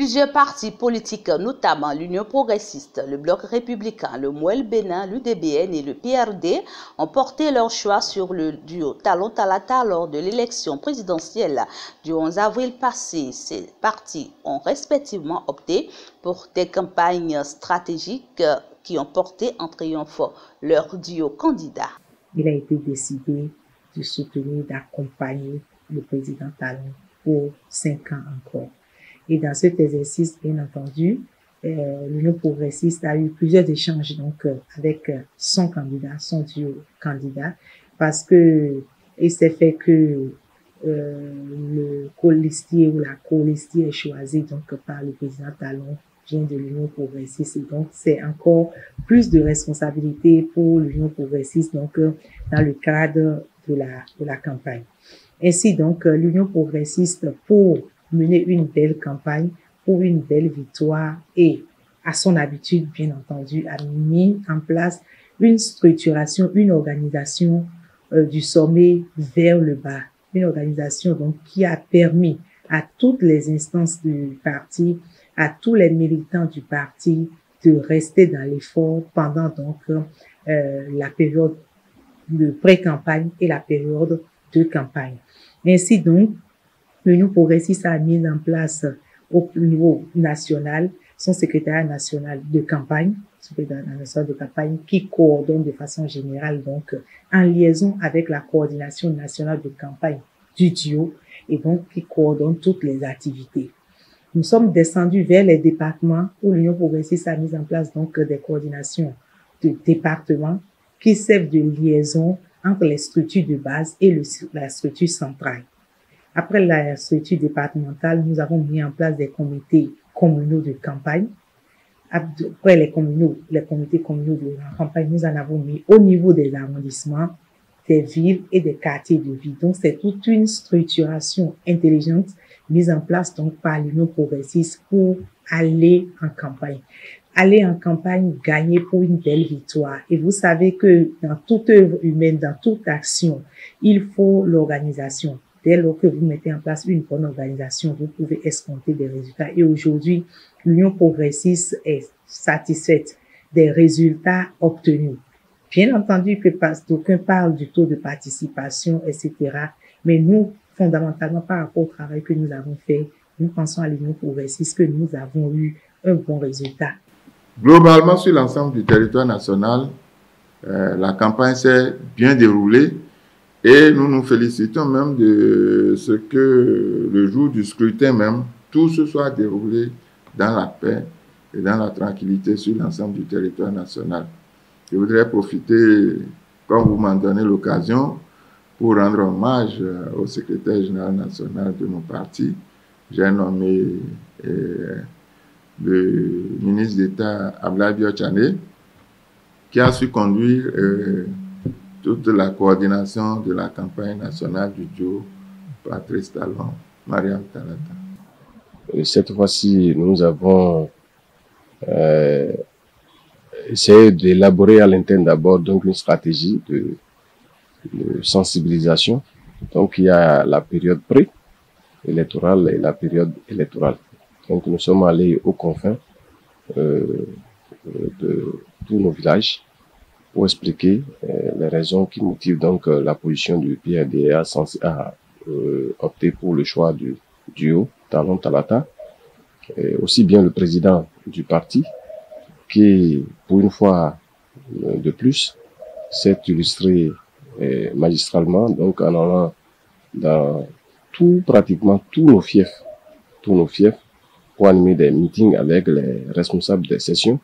Plusieurs partis politiques, notamment l'Union progressiste, le Bloc républicain, le Mouel Bénin, l'UDBN et le PRD, ont porté leur choix sur le duo Talon Talata lors de l'élection présidentielle du 11 avril passé. Ces partis ont respectivement opté pour des campagnes stratégiques qui ont porté en triomphe leur duo candidat. Il a été décidé de soutenir, d'accompagner le président Talon pour 5 ans encore. Et dans cet exercice, bien entendu, l'Union progressiste a eu plusieurs échanges avec son candidat, son duo candidat, parce que il s'est fait que le colistier ou la colistier est choisi par le président Talon vient de l'Union progressiste, et donc c'est encore plus de responsabilité pour l'Union progressiste dans le cadre de la campagne. Ainsi donc l'Union progressiste, pour mener une belle campagne, pour une belle victoire, et à son habitude bien entendu a mis en place une structuration, une organisation du sommet vers le bas, une organisation donc qui a permis à toutes les instances du parti, à tous les militants du parti de rester dans l'effort pendant la période de pré-campagne et la période de campagne. Ainsi donc, l'Union progressiste a mis en place au niveau national son secrétariat national de campagne, qui coordonne de façon générale en liaison avec la coordination nationale de campagne du duo, et donc qui coordonne toutes les activités. Nous sommes descendus vers les départements où l'Union progressiste a mis en place des coordinations de départements qui servent de liaison entre les structures de base et la structure centrale. Après la structure départementale, nous avons mis en place des comités communaux de campagne. Après les comités communaux de campagne, nous en avons mis au niveau des arrondissements, des villes et des quartiers de vie. Donc, c'est toute une structuration intelligente mise en place par l'Union progressiste pour aller en campagne. Aller en campagne, gagner pour une belle victoire. Et vous savez que dans toute œuvre humaine, dans toute action, il faut l'organisation. Dès lors que vous mettez en place une bonne organisation, vous pouvez escompter des résultats. Et aujourd'hui, l'Union progressiste est satisfaite des résultats obtenus. Bien entendu que d'aucuns parlent du taux de participation, etc. Mais nous, fondamentalement, par rapport au travail que nous avons fait, nous pensons à l'Union progressiste que nous avons eu un bon résultat. Globalement, sur l'ensemble du territoire national, la campagne s'est bien déroulée et nous nous félicitons même de ce que le jour du scrutin même, tout se soit déroulé dans la paix et dans la tranquillité sur l'ensemble du territoire national. Je voudrais profiter, comme vous m'en donnez l'occasion, pour rendre hommage au secrétaire général national de nos partis. J'ai nommé le ministre d'État Abdoulaye Biotchane, qui a su conduire toute la coordination de la campagne nationale du duo Patrice Talon, Mariam Talata. Cette fois-ci, nous avons essayé d'élaborer à l'interne d'abord une stratégie de sensibilisation. Donc il y a la période pré-électorale et la période électorale. Donc nous sommes allés aux confins de tous nos villages pour expliquer les raisons qui motivent la position du PRD à opter pour le choix du duo Talon Talata. Et aussi bien le président du parti qui, pour une fois de plus, s'est illustré magistralement, en allant dans pratiquement tous nos fiefs, pour animer des meetings avec les responsables des sessions.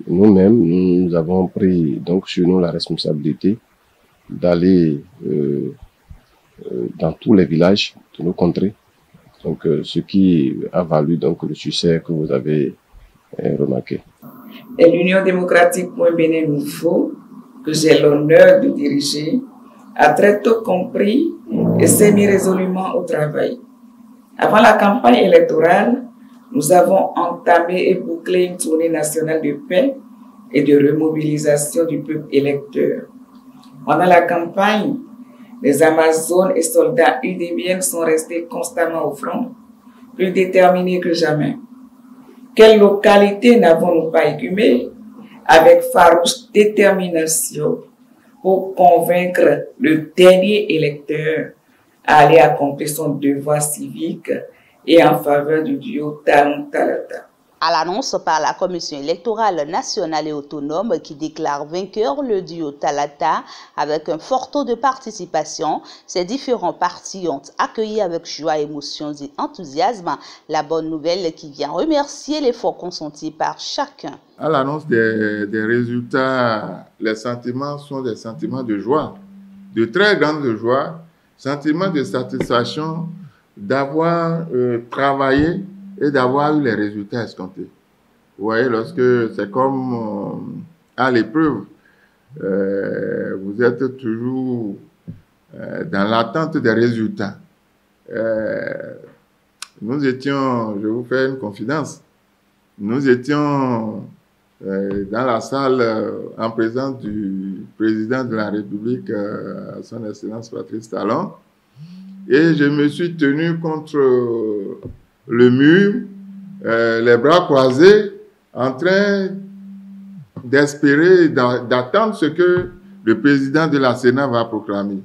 Nous-mêmes, nous avons pris sur nous la responsabilité d'aller dans tous les villages de nos contrées. Ce qui a valu le succès que vous avez remarqué. Et l'Union démocratique Mouel Bénin Nouveau, que j'ai l'honneur de diriger, a très tôt compris et s'est mis résolument au travail. Avant la campagne électorale, nous avons entamé et bouclé une tournée nationale de paix et de remobilisation du peuple électeur. Pendant la campagne, les Amazones et soldats UDBN sont restés constamment au front, plus déterminés que jamais. Quelles localités n'avons-nous pas écumées avec farouche détermination pour convaincre le dernier électeur à aller accomplir son devoir civique et en faveur du duo Talon-Talata. À l'annonce par la Commission électorale nationale et autonome qui déclare vainqueur le duo Talata avec un fort taux de participation, ces différents partis ont accueilli avec joie, émotion et enthousiasme la bonne nouvelle qui vient remercier l'effort consenti par chacun. À l'annonce des résultats, les sentiments sont des sentiments de joie, de très grande joie, sentiments de satisfaction d'avoir travaillé et d'avoir eu les résultats escomptés. Vous voyez, lorsque c'est comme à l'épreuve, vous êtes toujours dans l'attente des résultats. Nous étions, je vais vous faire une confidence, nous étions dans la salle en présence du président de la République, son Excellence Patrice Talon, et je me suis tenu contre le mur, les bras croisés, en train d'espérer, d'attendre ce que le président de la Sénat va proclamer.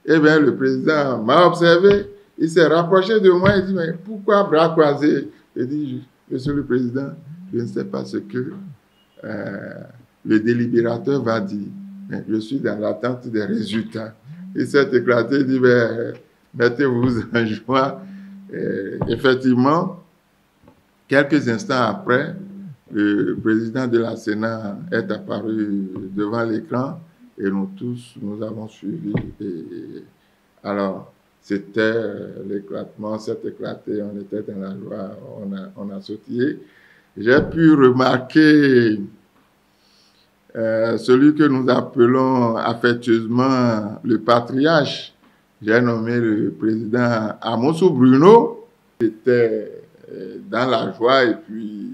Eh bien, le président m'a observé, il s'est rapproché de moi et dit, mais pourquoi bras croisés? J'ai dit, monsieur le président, je ne sais pas ce que le délibérateur va dire, mais je suis dans l'attente des résultats. Il s'est éclaté, il dit, mettez-vous en joie. Effectivement, quelques instants après, le président de la Sénat est apparu devant l'écran et nous tous, nous avons suivi. Et alors, c'était l'éclatement, s'est éclaté, on était dans la joie, on a sautillé. J'ai pu remarquer celui que nous appelons affectueusement le patriarche. J'ai nommé le président Amoso Bruno. Il était dans la joie et puis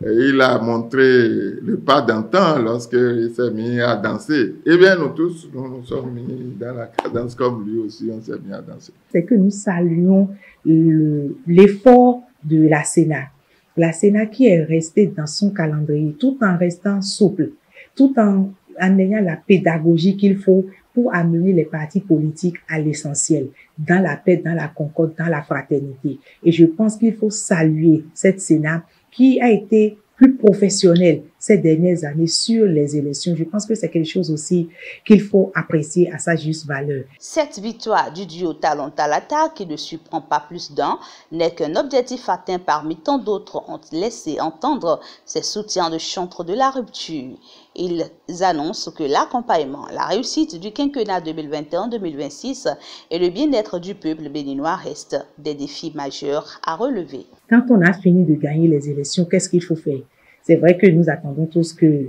il a montré le pas d'antan lorsqu'il s'est mis à danser. Eh bien, nous tous, nous sommes mis dans la cadence comme lui aussi, on s'est mis à danser. C'est que nous saluons l'effort de la Sénat. La Sénat qui est restée dans son calendrier tout en restant souple, tout en ayant la pédagogie qu'il faut pour amener les partis politiques à l'essentiel, dans la paix, dans la concorde, dans la fraternité. Et je pense qu'il faut saluer cette Sénat qui a été plus professionnelle ces dernières années sur les élections. Je pense que c'est quelque chose aussi qu'il faut apprécier à sa juste valeur. Cette victoire du duo Talon-Talata, qui ne surprend pas plus d'un, n'est qu'un objectif atteint parmi tant d'autres ont laissé entendre ces soutiens de chantre de la rupture. Ils annoncent que l'accompagnement, la réussite du quinquennat 2021-2026 et le bien-être du peuple béninois restent des défis majeurs à relever. Quand on a fini de gagner les élections, qu'est-ce qu'il faut faire? C'est vrai que nous attendons tous que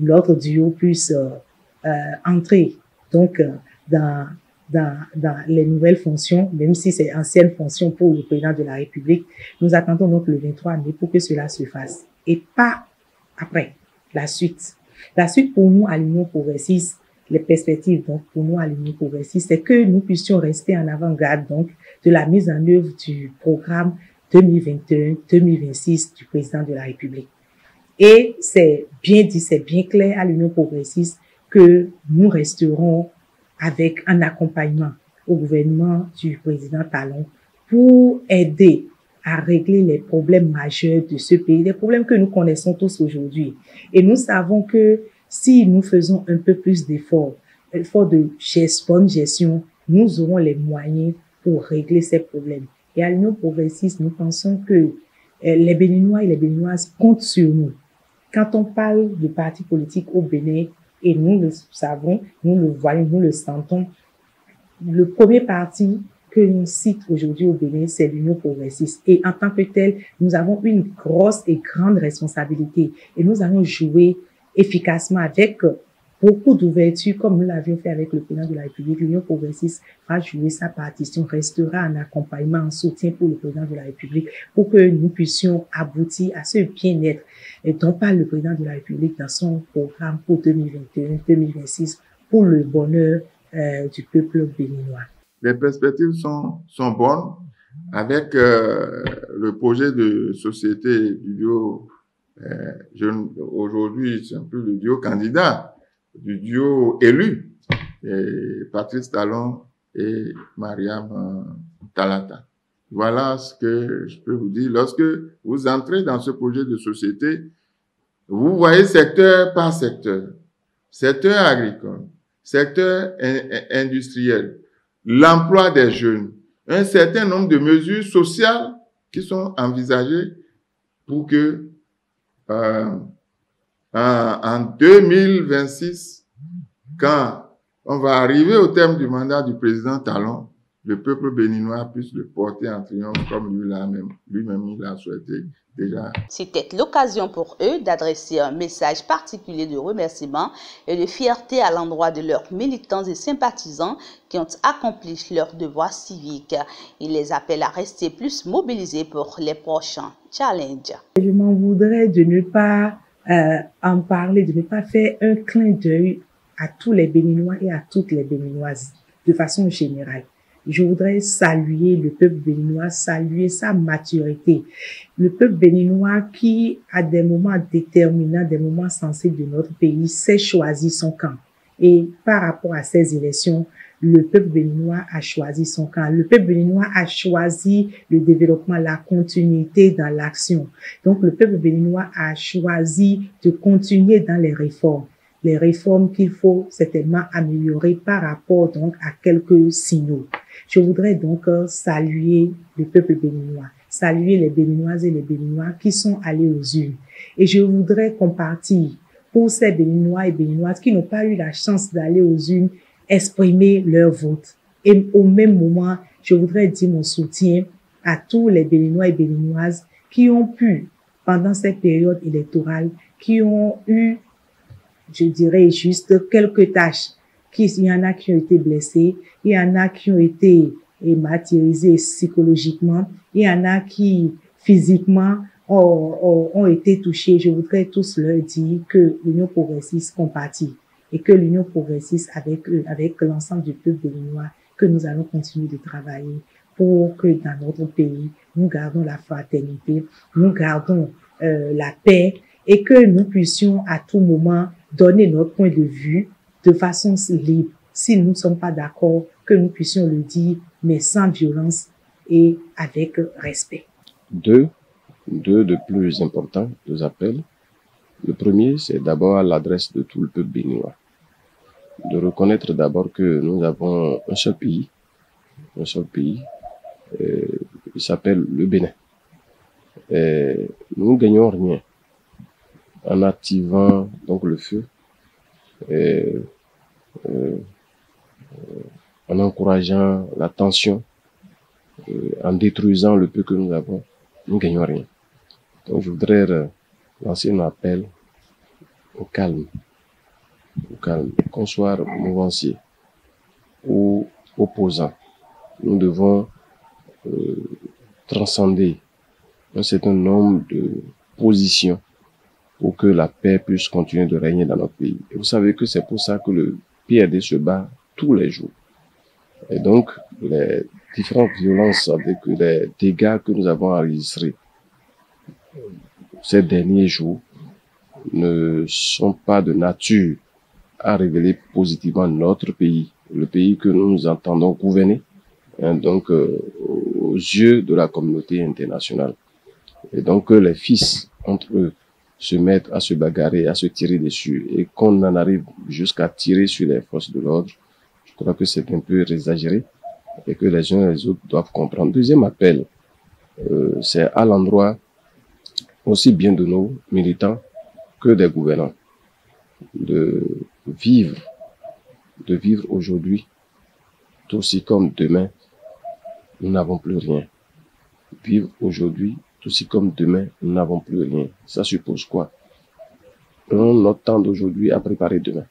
l'autre duo puisse entrer donc dans les nouvelles fonctions, même si c'est ancienne fonction pour le président de la République. Nous attendons donc le 23 mai pour que cela se fasse et pas après, la suite. La suite pour nous à l'Union progressiste, les perspectives donc pour nous à l'Union progressiste, c'est que nous puissions rester en avant-garde donc de la mise en œuvre du programme 2021-2026 du président de la République. Et c'est bien dit, c'est bien clair à l'Union progressiste que nous resterons avec un accompagnement au gouvernement du président Talon pour aider à régler les problèmes majeurs de ce pays, des problèmes que nous connaissons tous aujourd'hui. Et nous savons que si nous faisons un peu plus d'efforts, de bonne gestion, nous aurons les moyens pour régler ces problèmes. Et à l'Union progressiste, nous pensons que les Béninois et les Béninoises comptent sur nous. Quand on parle de partis politiques au Bénin, et nous le savons, nous le voyons, nous le sentons, le premier parti que l'on cite aujourd'hui au Bénin, c'est l'Union progressiste. Et en tant que tel, nous avons une grosse et grande responsabilité. Et nous allons jouer efficacement avec beaucoup d'ouverture, comme nous l'avions fait avec le président de la République. L'Union progressiste va jouer sa partition, restera en accompagnement, en soutien pour le président de la République, pour que nous puissions aboutir à ce bien-être dont parle le président de la République dans son programme pour 2021-2026, pour le bonheur du peuple béninois. Les perspectives sont bonnes. avec le projet de société du duo, aujourd'hui c'est un peu le duo candidat, du duo élu, Patrice Talon et Mariam Talata. Voilà ce que je peux vous dire. Lorsque vous entrez dans ce projet de société, vous voyez secteur par secteur, secteur agricole, secteur industriel, l'emploi des jeunes, un certain nombre de mesures sociales qui sont envisagées pour que en 2026, quand on va arriver au terme du mandat du président Talon, le peuple béninois puisse le porter en triomphe comme lui-même il l'a souhaité déjà. C'était l'occasion pour eux d'adresser un message particulier de remerciement et de fierté à l'endroit de leurs militants et sympathisants qui ont accompli leur devoir civique. Il les appelle à rester plus mobilisés pour les prochains challenges. Je m'en voudrais de ne pas en parler, de ne pas faire un clin d'œil à tous les Béninois et à toutes les Béninoises de façon générale. Je voudrais saluer le peuple béninois, saluer sa maturité. Le peuple béninois qui, à des moments déterminants, des moments sensibles de notre pays, sait choisir son camp. Et par rapport à ces élections, le peuple béninois a choisi son camp. Le peuple béninois a choisi le développement, la continuité dans l'action. Donc, le peuple béninois a choisi de continuer dans les réformes qu'il faut certainement améliorer par rapport donc à quelques signaux. Je voudrais donc saluer le peuple béninois, saluer les Béninoises et les Béninois qui sont allés aux urnes. Et je voudrais compartir pour ces Béninois et Béninoises qui n'ont pas eu la chance d'aller aux urnes, exprimer leur vote. Et au même moment, je voudrais dire mon soutien à tous les Béninois et Béninoises qui ont pu, pendant cette période électorale, qui ont eu, je dirais juste, quelques tâches. Il y en a qui ont été blessés, il y en a qui ont été martyrisés psychologiquement, il y en a qui physiquement ont été touchés. Je voudrais tous leur dire que l'Union progressiste compatit et que l'Union progressiste avec l'ensemble du peuple béninois, que nous allons continuer de travailler pour que dans notre pays, nous gardons la fraternité, nous gardons la paix et que nous puissions à tout moment donner notre point de vue de façon libre. Si nous ne sommes pas d'accord, que nous puissions le dire, mais sans violence et avec respect. Deux de plus importants, deux appels. Le premier, c'est d'abord à l'adresse de tout le peuple béninois. De reconnaître d'abord que nous avons un seul pays, il s'appelle le Bénin. Nous ne gagnons rien en activant donc le feu, en encourageant la tension, en détruisant le peu que nous avons, nous ne gagnons rien. Donc je voudrais lancer un appel au calme, qu'on soit mouvancier ou opposant. Nous devons transcender un certain nombre de positions pour que la paix puisse continuer de régner dans notre pays. Et vous savez que c'est pour ça que le PRD se bat tous les jours. Et donc, les différentes violences avec les dégâts que nous avons enregistrés ces derniers jours ne sont pas de nature à révéler positivement notre pays, le pays que nous entendons gouverner, donc aux yeux de la communauté internationale. Et donc que les fils entre eux se mettent à se bagarrer, à se tirer dessus, et qu'on en arrive jusqu'à tirer sur les forces de l'ordre, je crois que c'est un peu exagéré et que les uns et les autres doivent comprendre. Deuxième appel, c'est à l'endroit aussi bien de nos militants que des gouvernants, de vivre aujourd'hui, tout aussi comme demain, nous n'avons plus rien. Vivre aujourd'hui, tout aussi comme demain, nous n'avons plus rien. Ça suppose quoi? Prenons notre temps d'aujourd'hui à préparer demain.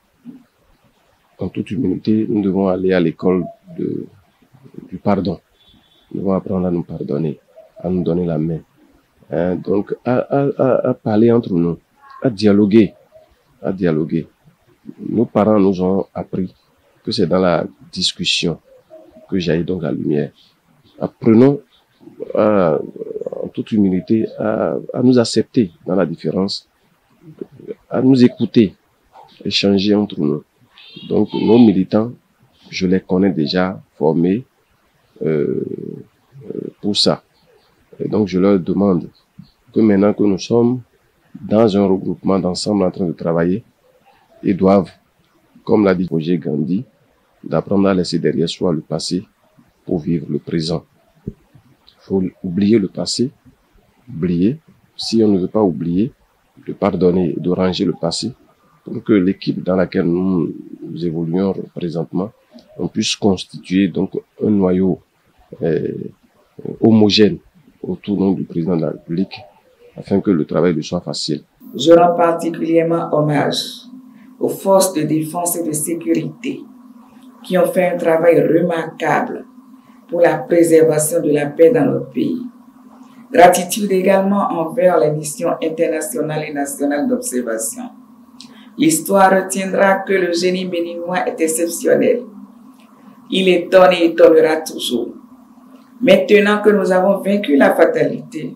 En toute humilité, nous devons aller à l'école du pardon. Nous devons apprendre à nous pardonner, à nous donner la main. Donc, à parler entre nous, à dialoguer. Nos parents nous ont appris que c'est dans la discussion que jaillit donc la lumière. Apprenons en toute humilité, à nous accepter dans la différence, à nous écouter, échanger entre nous. Donc, nos militants, je les connais déjà formés pour ça. Et donc, je leur demande que maintenant que nous sommes dans un regroupement d'ensemble en train de travailler, ils doivent, comme l'a dit Roger Gandhi, d'apprendre à laisser derrière soi le passé pour vivre le présent. Il faut oublier le passé, oublier. Si on ne veut pas oublier, de pardonner, de ranger le passé, pour que l'équipe dans laquelle nous évoluons présentement, on puisse constituer donc un noyau homogène autour du président de la République, afin que le travail lui soit facile. Je rends particulièrement hommage aux forces de défense et de sécurité qui ont fait un travail remarquable pour la préservation de la paix dans notre pays. Gratitude également envers les missions internationales et nationales d'observation. L'histoire retiendra que le génie béninois est exceptionnel. Il étonne et étonnera toujours. Maintenant que nous avons vaincu la fatalité,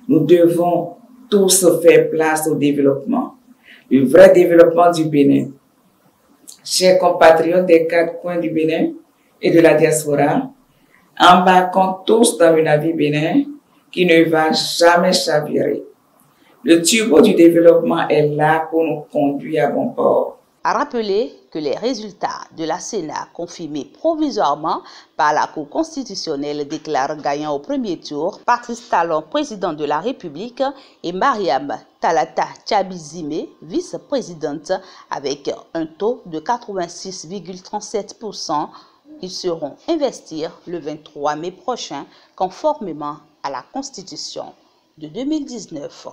nous devons tous faire place au développement, le vrai développement du Bénin. Chers compatriotes des 4 coins du Bénin et de la diaspora, embarquons tous dans le navire Bénin qui ne va jamais chavirer. Le turbo du développement est là pour nous conduire à bon port. A rappeler que les résultats de la Sénat confirmés provisoirement par la Cour constitutionnelle déclarent gagnant au premier tour Patrice Talon, président de la République, et Mariam Talata Tchabizime, vice-présidente, avec un taux de 86,37%. Ils seront investis le 23 mai prochain, conformément à la Constitution de 2019.